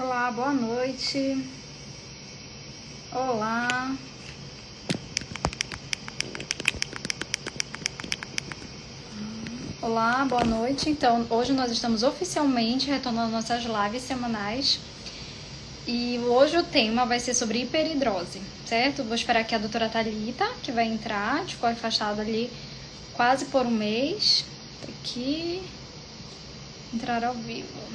Olá, boa noite. Olá. Olá, boa noite. Então, hoje nós estamos oficialmente retornando nossas lives semanais. E hoje o tema vai ser sobre hiperidrose, certo? Vou esperar aqui a doutora Thalita, que vai entrar. Ficou afastada ali quase por um mês. Aqui. Entrar ao vivo.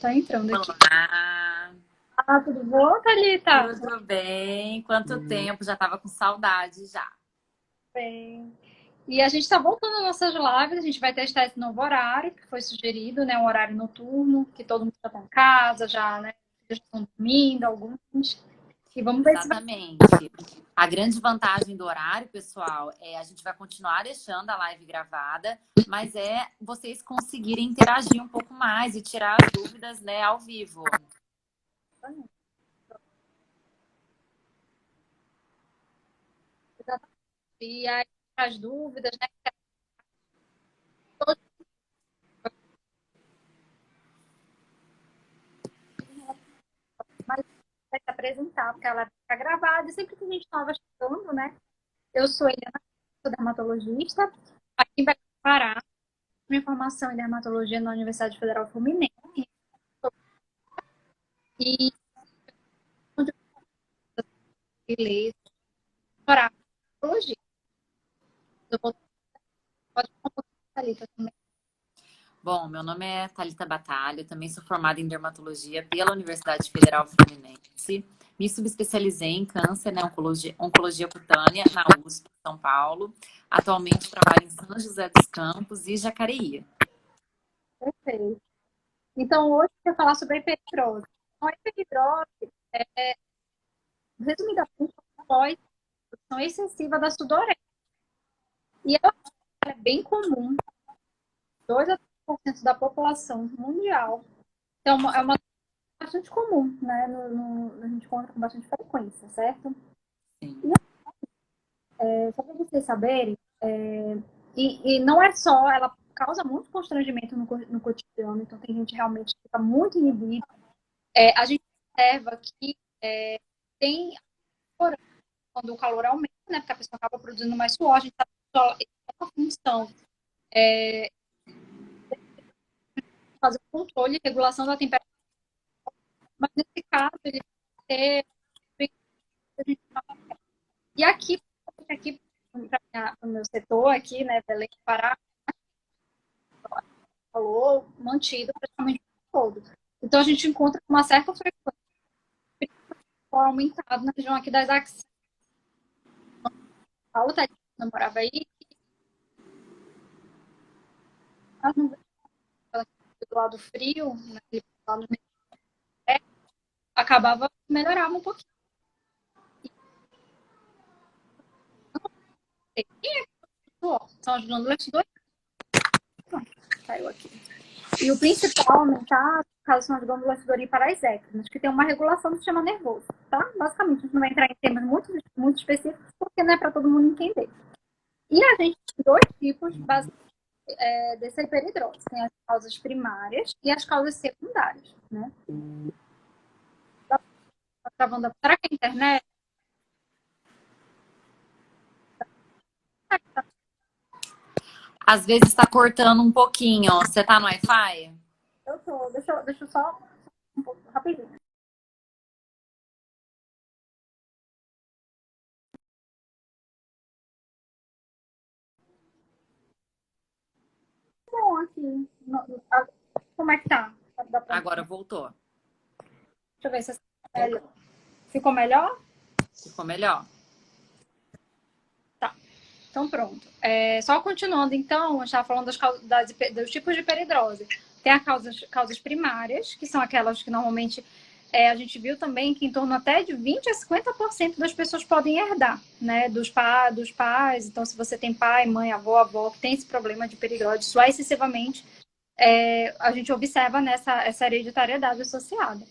Tá entrando aqui. Olá! Ah, tudo bom, Thalita? Tudo bem? Quanto tempo? Já tava com saudade já. Bem. E a gente está voltando às nossas lives, a gente vai testar esse novo horário que foi sugerido, né? Um horário noturno, que todo mundo já está em casa, já, né? Já estão dormindo, alguns. E vamos ver se vai. Exatamente. A grande vantagem do horário, pessoal, é a gente vai continuar deixando a live gravada, mas é vocês conseguirem interagir um pouco mais e tirar as dúvidas, né, ao vivo. E aí, as dúvidas, né? Mas vai se apresentar, porque ela fica gravada. E sempre que a gente estava chegando, né? Eu sou Helena, sou dermatologista. Aqui vai parar minha formação em dermatologia na Universidade Federal Fluminense. E onde eu beleza, para dermatologia. Eu vou pode falar um pouquinho da Thalita também. Bom, meu nome é Thalita Batalha, eu também sou formada em dermatologia pela Universidade Federal Fluminense. Me subespecializei em câncer, né, oncologia cutânea na USP, São Paulo. Atualmente trabalho em São José dos Campos e Jacareí. Perfeito. Então, hoje eu vou falar sobre a hiperidrose. Então, a hiperidrose, resumidamente, é uma pós-produção excessiva da sudorese. E ela é bem comum, 2 a 3% da população mundial. Então, é uma bastante comum, né? A gente encontra com bastante frequência, certo? Sim. E só para vocês saberem, e não é só, ela causa muito constrangimento no cotidiano, então tem gente realmente que fica muito inibida. A gente observa que tem, quando o calor aumenta, né, porque a pessoa acaba produzindo mais suor, a gente sabe que só uma função de fazer o controle e regulação da temperatura, mas nesse caso ele tem que ter. E aqui para o meu setor, aqui, né, Belém do Pará, calor mantido praticamente o todo. Então a gente encontra com uma certa frequência aumentado na região aqui das axilas. A outra namorava aí, do lado frio, né, lá no acabava melhorava um pouquinho. São as glândulas do caiu aqui. E o principal aumentar, caso são as glândulas sudoríparas externas, que tem uma regulação do sistema nervoso, tá? Basicamente, a gente não vai entrar em temas muito específicos, porque não é para todo mundo entender. E a gente tem dois tipos dessa hiperidrose. Tem as causas primárias e as causas secundárias, né? Tá travando. Será que a internet? Às vezes está cortando um pouquinho. Você tá no Wi-Fi? Eu tô. Deixa eu só um pouco, rapidinho. Bom, aqui. Como é que tá? Agora voltou. Deixa eu ver se melhor. Ficou melhor? Ficou melhor. Tá. Então, pronto. Só continuando, então, a gente estava falando dos tipos de hiperidrose. Tem as causas primárias, que são aquelas que normalmente a gente viu também que em torno até de 20 a 50% das pessoas podem herdar, né? Dos pais. Então, se você tem pai, mãe, avó que tem esse problema de hiperidrose, isso excessivamente, a gente observa essa hereditariedade associada.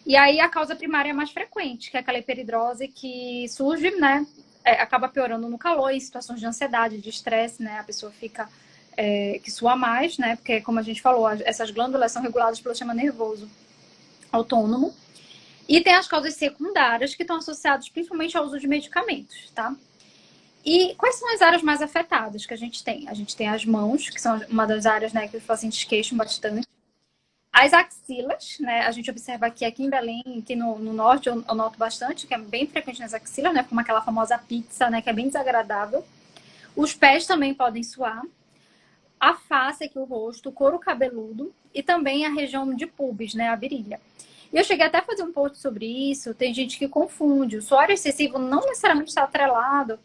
E aí a causa primária é mais frequente, que é aquela hiperidrose que surge, né? Acaba piorando no calor, em situações de ansiedade, de estresse, né? A pessoa fica que sua mais, né? Porque, como a gente falou, essas glândulas são reguladas pelo sistema nervoso autônomo. E tem as causas secundárias, que estão associadas principalmente ao uso de medicamentos, tá? E quais são as áreas mais afetadas que a gente tem? A gente tem as mãos, que são uma das áreas, né, que os pacientes queixam bastante. As axilas, né? A gente observa aqui em Belém, aqui no norte, eu noto bastante, que é bem frequente nas axilas, né? Como aquela famosa pizza, né? Que é bem desagradável. Os pés também podem suar. A face aqui, o rosto, o couro cabeludo e também a região de pubis, né? A virilha. E eu cheguei até a fazer um post sobre isso. Tem gente que confunde. O suor excessivo não necessariamente está atrelado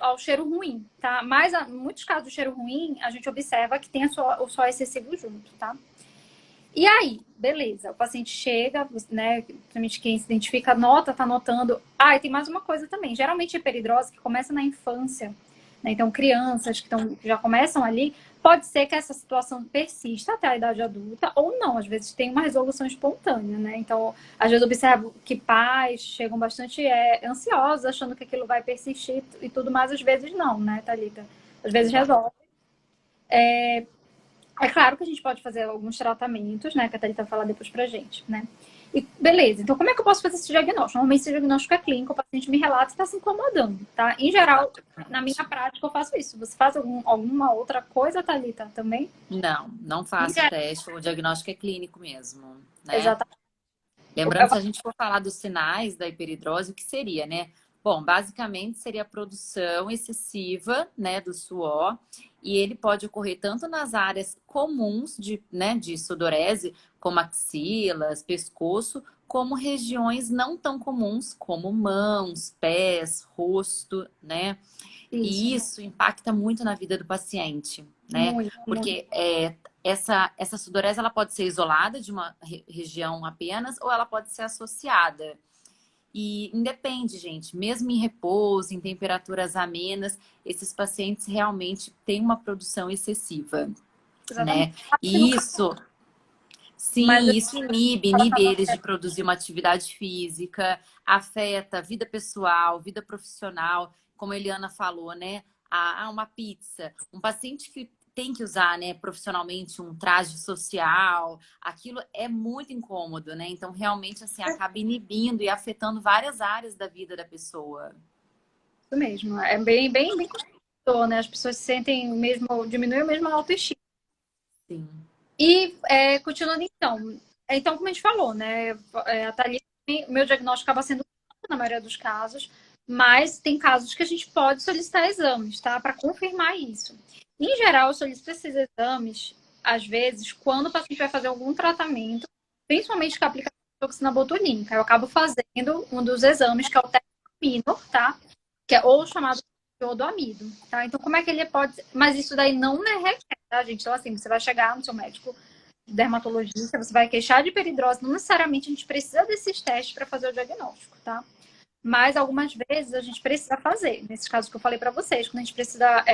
ao cheiro ruim, tá? Mas em muitos casos do cheiro ruim, a gente observa que tem o suor excessivo junto, tá? E aí, beleza, o paciente chega, né? Principalmente quem se identifica, tá notando. Ah, e tem mais uma coisa também. Geralmente a hiperidrose que começa na infância, né? Então, crianças que já começam ali, pode ser que essa situação persista até a idade adulta, ou não, às vezes tem uma resolução espontânea, né? Então, às vezes eu observo que pais chegam bastante ansiosos, achando que aquilo vai persistir e tudo mais, às vezes não, né, Thalita? Às vezes resolve. É claro que a gente pode fazer alguns tratamentos, né, que a Thalita vai falar depois pra gente, né? E beleza, então como é que eu posso fazer esse diagnóstico? Normalmente esse diagnóstico é clínico, o paciente me relata que está se incomodando, tá? Em geral, na minha prática, eu faço isso. Você faz alguma outra coisa, Thalita, também? Não faço teste, o diagnóstico é clínico mesmo, né? Exatamente. Lembrando, se a gente for falar dos sinais da hiperidrose, o que seria, né? Bom, basicamente seria a produção excessiva, né, do suor, e ele pode ocorrer tanto nas áreas comuns de sudorese, como axilas, pescoço, como regiões não tão comuns, como mãos, pés, rosto, né? E isso impacta muito na vida do paciente, né? Porque essa sudorese ela pode ser isolada de uma região apenas ou ela pode ser associada. E independe, gente, mesmo em repouso, em temperaturas amenas, esses pacientes realmente têm uma produção excessiva, né? E isso, sim, isso inibe eles de produzir uma atividade física, afeta a vida pessoal, vida profissional, como a Eliana falou, né? Uma pizza, um paciente que tem que usar, né, profissionalmente um traje social, aquilo é muito incômodo, né? Então, realmente, assim, acaba inibindo e afetando várias áreas da vida da pessoa. Isso mesmo, é bem constrangedor, né? As pessoas se sentem mesmo, diminui mesmo a autoestima. Sim. E, continuando então, como a gente falou, né, a Thalita, meu diagnóstico acaba sendo na maioria dos casos, mas tem casos que a gente pode solicitar exames, tá? Para confirmar isso. Em geral, eu solicito esses exames, às vezes, quando o paciente vai fazer algum tratamento, principalmente com a aplicação de toxina botulínica. Eu acabo fazendo um dos exames, que é o teste amino, tá? Que é ou chamado do amido, tá? Então, como é que ele pode... Mas isso daí não é requer, tá, gente? Então, assim, você vai chegar no seu médico dermatologista, você vai queixar de hiperidrose, não necessariamente a gente precisa desses testes para fazer o diagnóstico, tá? Mas algumas vezes a gente precisa fazer, nesses casos que eu falei para vocês, quando a gente precisa,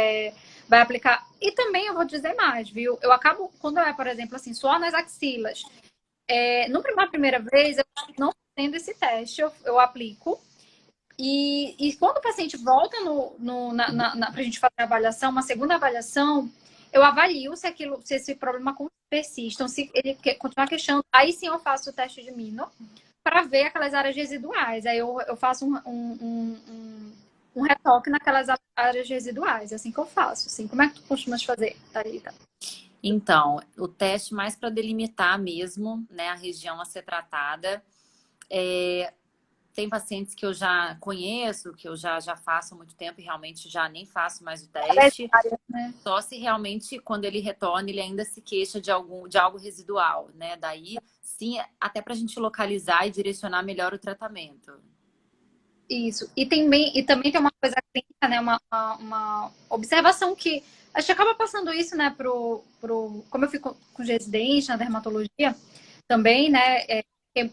vai aplicar. E também eu vou dizer mais, viu? Eu acabo, quando é, por exemplo, assim, suor nas axilas, na primeira vez, eu não fazendo esse teste, eu aplico. E quando o paciente volta para a gente fazer a avaliação, uma segunda avaliação, eu avalio se esse problema persiste. Então, se ele continuar queixando, aí sim eu faço o teste de Mino para ver aquelas áreas residuais. Aí eu faço um retoque naquelas áreas residuais. É assim que eu faço. Assim. Como é que tu costumas fazer, Thalita? Então, o teste mais para delimitar mesmo, né, a região a ser tratada. Tem pacientes que eu já conheço, que eu já faço há muito tempo e realmente já nem faço mais o teste. Só se realmente, quando ele retorna, ele ainda se queixa de algo residual, né? Daí, sim, até para a gente localizar e direcionar melhor o tratamento. Isso. E também tem uma coisa clínica, né? Uma observação que a gente acaba passando isso, né? Como eu fico com residente na dermatologia também, né?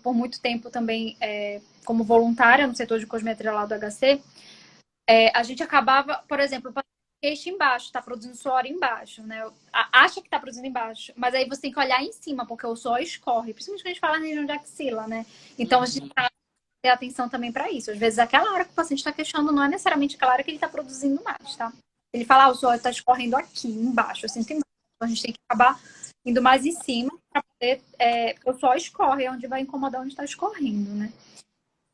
Por muito tempo também como voluntária no setor de cosmetria lá do HC, a gente acabava, por exemplo, queixo embaixo, está produzindo suor embaixo, né? Acha que está produzindo embaixo, mas aí você tem que olhar em cima, porque o suor escorre, principalmente quando a gente fala na região de axila, né? Então a gente ter atenção também para isso. Às vezes aquela área que o paciente está queixando não é necessariamente aquela área que ele está produzindo mais, tá? Ele fala, o suor está escorrendo aqui embaixo, assim, tem mais. Então a gente tem que acabar indo mais em cima para poder. Porque o suor escorre, é onde vai incomodar onde está escorrendo, né?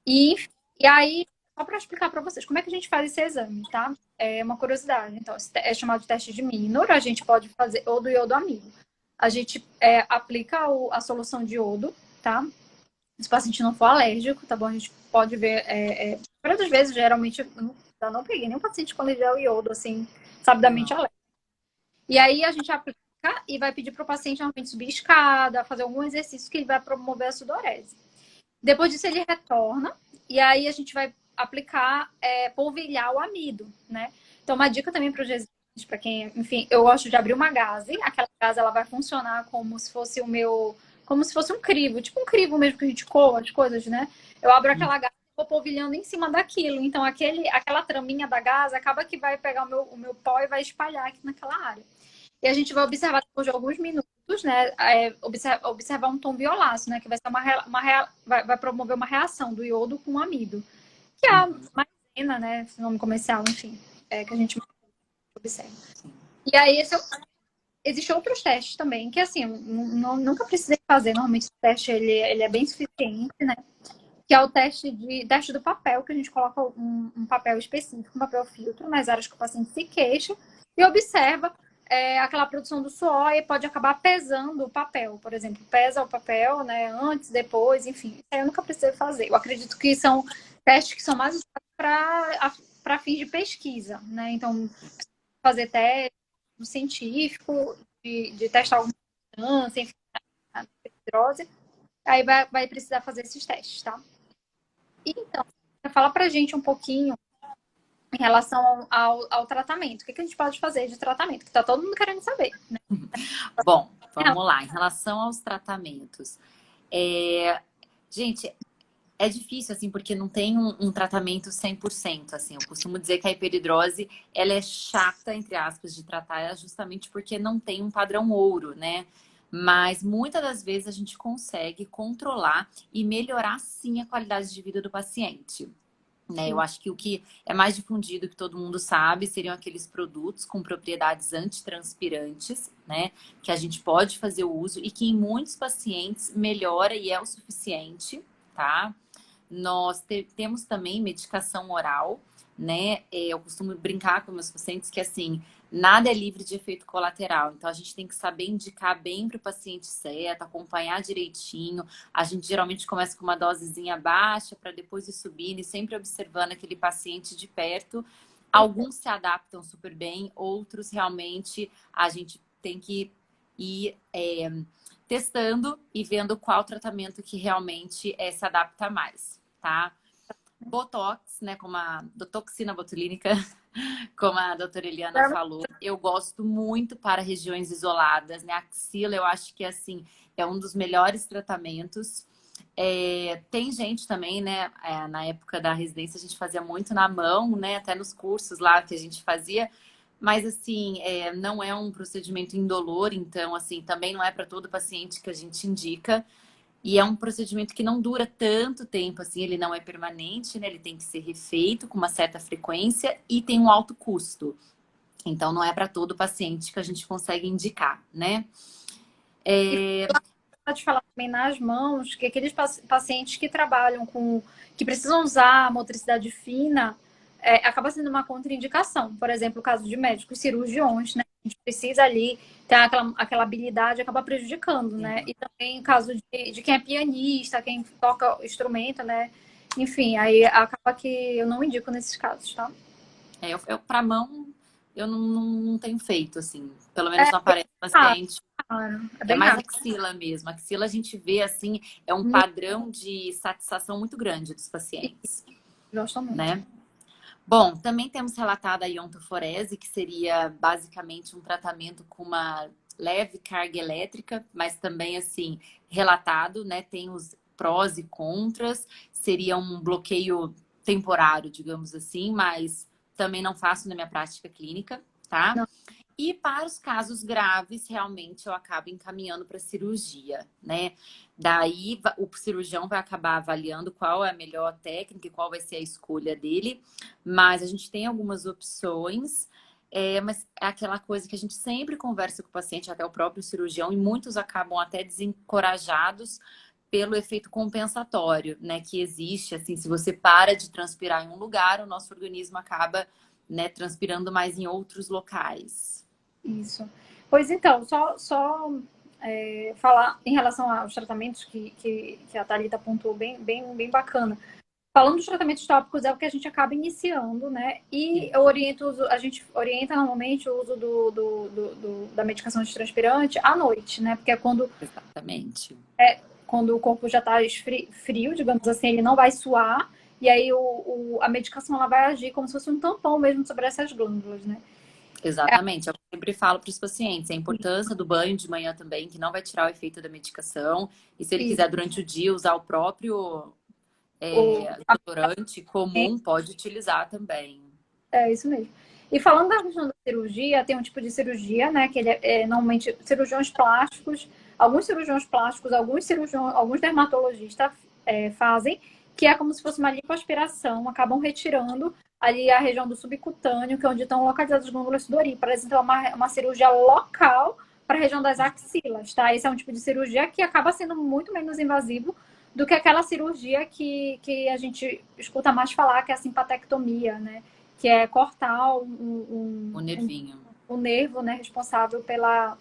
E, e aí, só para explicar para vocês, como é que a gente faz esse exame, tá? É uma curiosidade. Então, é chamado de teste de Minor, a gente pode fazer, ou do iodo amigo. A gente aplica a solução de iodo, tá? Se o paciente não for alérgico, tá bom? A gente pode ver, a maioria das vezes, geralmente, eu não peguei nenhum paciente com gel iodo, assim, sabidamente alérgico. E aí a gente aplica e vai pedir para o paciente normalmente subir escada, fazer algum exercício que ele vai promover a sudorese. Depois disso ele retorna e aí a gente vai aplicar, polvilhar o amido, né? Então uma dica também para os residentes, para quem, enfim, eu gosto de abrir uma gaze, aquela gaze ela vai funcionar como se fosse como se fosse um crivo, tipo um crivo mesmo que a gente coa as coisas, né? Eu abro aquela gaze e vou polvilhando em cima daquilo, então aquela traminha da gaze acaba que vai pegar o meu pó e vai espalhar aqui naquela área. E a gente vai observar depois de alguns minutos, né? Observar um tom violáceo, né? Que vai ser vai promover uma reação do iodo com o amido. Que é a maisena, né? Esse nome comercial, enfim, que a gente observa. E aí, existem outros testes também, que assim, nunca precisei fazer. Normalmente esse teste ele é bem suficiente, né? Que é o teste do papel, que a gente coloca um papel específico, um papel filtro, nas áreas que o paciente se queixa e observa aquela produção do suor e pode acabar pesando o papel. Por exemplo, pesa o papel, né, antes, depois, enfim. Isso aí eu nunca precisei fazer. Eu acredito que são testes que são mais usados para fins de pesquisa, né? Então, fazer teste científico, de testar alguma substância, enfim, a hidrose, aí vai precisar fazer esses testes, tá? Então, fala pra gente um pouquinho em relação ao tratamento. O que a gente pode fazer de tratamento? Que tá todo mundo querendo saber, né? Bom, vamos lá. Em relação aos tratamentos. Gente, é difícil, assim, porque não tem um tratamento 100%, assim. Eu costumo dizer que a hiperidrose, ela é chata, entre aspas, de tratar, justamente porque não tem um padrão ouro, né? Mas muitas das vezes a gente consegue controlar e melhorar, sim, a qualidade de vida do paciente. Né? Eu acho que o que é mais difundido, que todo mundo sabe, seriam aqueles produtos com propriedades antitranspirantes, né? Que a gente pode fazer o uso e que em muitos pacientes melhora e é o suficiente, tá? Nós temos também medicação oral, né? Eu costumo brincar com meus pacientes que, assim, nada é livre de efeito colateral. Então, a gente tem que saber indicar bem para o paciente certo, acompanhar direitinho. A gente geralmente começa com uma dosezinha baixa para depois ir subindo e sempre observando aquele paciente de perto. Alguns se adaptam super bem, outros realmente a gente tem que ir testando e vendo qual tratamento que realmente se adapta mais, tá? Botox, né, como a toxina botulínica, como a doutora Eliana falou, eu gosto muito para regiões isoladas, né? Axila, eu acho que, assim, é um dos melhores tratamentos. Tem gente também, né? Na época da residência, a gente fazia muito na mão, né? Até nos cursos lá que a gente fazia. Mas, assim, não é um procedimento indolor, então, assim, também não é para todo paciente que a gente indica. E é um procedimento que não dura tanto tempo, assim, ele não é permanente, né? Ele tem que ser refeito com uma certa frequência e tem um alto custo. Então, não é para todo paciente que a gente consegue indicar, né? Pode falar também nas mãos, que aqueles pacientes que trabalham que precisam usar a motricidade fina, acaba sendo uma contraindicação. Por exemplo, o caso de médicos cirurgiões, né? A gente precisa ali ter aquela habilidade, acaba prejudicando, né? E também o caso de quem é pianista, quem toca instrumento, né? Enfim, aí acaba que eu não indico nesses casos, tá? Para mão, eu não tenho feito, assim. Pelo menos não aparece paciente. Claro, É bem mais raro. axila mesmo. Axila a gente vê, assim, é um padrão de satisfação muito grande dos pacientes, Gosto muito. né? Bom, também temos relatada a iontoforese, que seria basicamente um tratamento com uma leve carga elétrica, mas também, assim, relatado, né? Tem os prós e contras. Seria um bloqueio temporário, digamos assim, mas também não faço na minha prática clínica, tá? Não. E para os casos graves, realmente eu acabo encaminhando para cirurgia, né? Daí o cirurgião vai acabar avaliando qual é a melhor técnica e qual vai ser a escolha dele. Mas a gente tem algumas opções. Mas é aquela coisa que a gente sempre conversa com o paciente, até o próprio cirurgião, e muitos acabam até desencorajados pelo efeito compensatório, né, que existe, assim, se você para de transpirar em um lugar, o nosso organismo acaba, né, transpirando mais em outros locais. Isso. Pois então, falar em relação aos tratamentos que a Thalita apontou bem bacana. Falando dos tratamentos tópicos, é o que a gente acaba iniciando, né? E eu a gente orienta normalmente o uso da medicação antitranspirante à noite, né? Porque é Exatamente. quando o corpo já está frio, digamos assim, ele não vai suar, e aí a medicação ela vai agir como se fosse um tampão mesmo sobre essas glândulas, né? Exatamente. Eu sempre falo para os pacientes a importância do banho de manhã também, que não vai tirar o efeito da medicação. E se ele E quiser durante o dia usar o próprio o, desodorante comum, pode utilizar também. É isso mesmo. E falando da questão da cirurgia, tem um tipo de cirurgia, né? Que ele normalmente cirurgiões plásticos, alguns dermatologistas fazem, que é como se fosse uma lipoaspiração, acabam retirando ali a região do subcutâneo, que é onde estão localizadas as glândulas sudoríparas. Então, é uma cirurgia local para a região das axilas, tá? Esse é um tipo de cirurgia que acaba sendo muito menos invasivo do que aquela cirurgia que a gente escuta mais falar, que é a simpatectomia, né? Que é cortar O nervinho. o nervo, né, responsável pela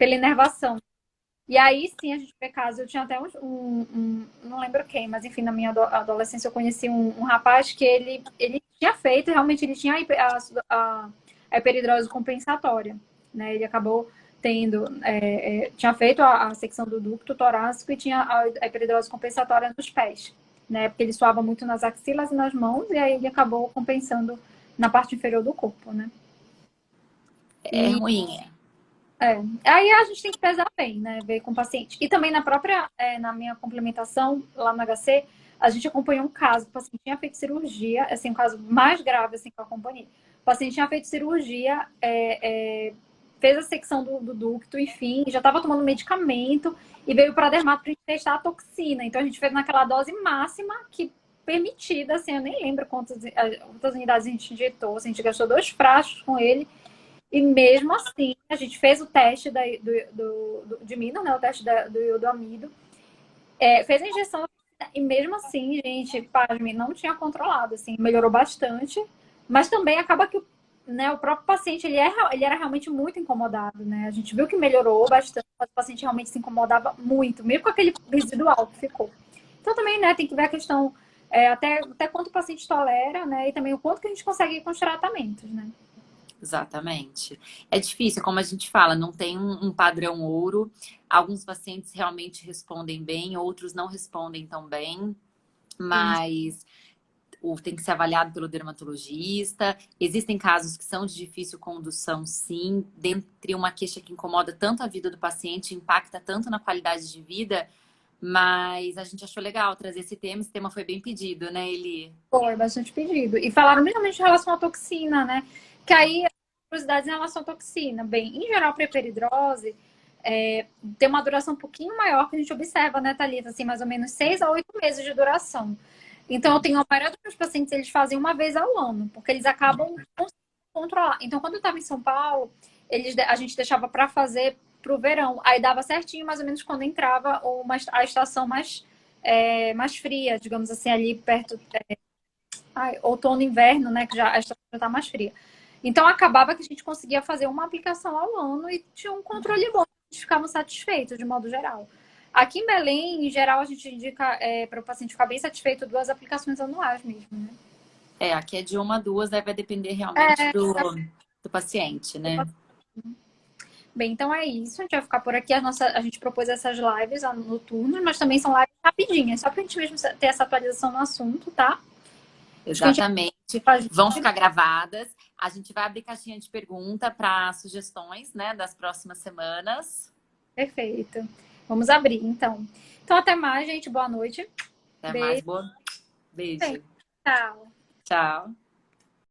inervação. E aí sim a gente vê casos. Eu tinha até não lembro quem, mas enfim, na minha adolescência eu conheci um rapaz que ele tinha feito, realmente ele tinha a hiperidrose compensatória, né? Ele acabou tinha feito a secção do ducto torácico e tinha a hiperidrose compensatória nos pés, né? Porque ele suava muito nas axilas e nas mãos, e aí ele acabou compensando na parte inferior do corpo, né? É ruim. Aí a gente tem que pesar bem, né? Ver com o paciente. E também na minha complementação, lá no HC, a gente acompanhou um caso, o paciente tinha feito cirurgia, assim, um caso mais grave, assim, que eu acompanhei. O paciente tinha feito cirurgia, fez a secção do ducto, enfim, já estava tomando medicamento e veio para a dermato para testar a toxina. Então a gente fez naquela dose máxima que permitida, assim, eu nem lembro quantas unidades a gente injetou, assim, a gente gastou 2 frascos com ele. E mesmo assim, a gente fez o teste de Mino, né? O teste do iodoamido. Fez a injeção e mesmo assim, gente, pasme, não tinha controlado, assim, melhorou bastante. Mas também acaba que né, o próprio paciente, ele era realmente muito incomodado, né? A gente viu que melhorou bastante, mas o paciente realmente se incomodava muito, mesmo com aquele residual que ficou. Então também, né, tem que ver a questão até quanto o paciente tolera, né? E também o quanto que a gente consegue ir com os tratamentos, né? Exatamente. É difícil, como a gente fala, não tem um padrão ouro. Alguns pacientes realmente respondem bem, outros não respondem tão bem, mas tem que ser avaliado pelo dermatologista. Existem casos que são de difícil condução, sim, dentre uma queixa que incomoda tanto a vida do paciente, impacta tanto na qualidade de vida, mas a gente achou legal trazer esse tema foi bem pedido, né, Eli? Foi bastante pedido. E falaram principalmente em relação à toxina, né? Que aí, curiosidades em relação à toxina. Bem, em geral, para hiperidrose, tem uma duração um pouquinho maior que a gente observa, né, Thalita? Assim, mais ou menos 6 a 8 meses de duração. Então, eu tenho a maioria dos meus pacientes, eles fazem uma vez ao ano, porque eles acabam controlar. Então, quando eu estava em São Paulo, a gente deixava para fazer para o verão. Aí dava certinho, mais ou menos, quando entrava a estação mais fria, digamos assim, ali perto outono e inverno, né? Que já a estação já está mais fria. Então acabava que a gente conseguia fazer uma aplicação ao ano e tinha um controle bom, a gente ficava satisfeito de modo geral. Aqui em Belém, em geral, a gente indica para o paciente ficar bem satisfeito 2 aplicações anuais mesmo, né? Aqui é de 1 a 2, aí vai depender realmente do paciente, né? Bem, então é isso. A gente vai ficar por aqui. A gente propôs essas lives noturnas, mas também são lives rapidinhas, só para a gente mesmo ter essa atualização no assunto, tá? Exatamente. Vão ficar gravadas. A gente vai abrir caixinha de pergunta para sugestões, né, das próximas semanas. Perfeito. Vamos abrir, então. Então, até mais, gente. Boa noite. Até Beijo. mais. Beijo. Tchau. Tchau.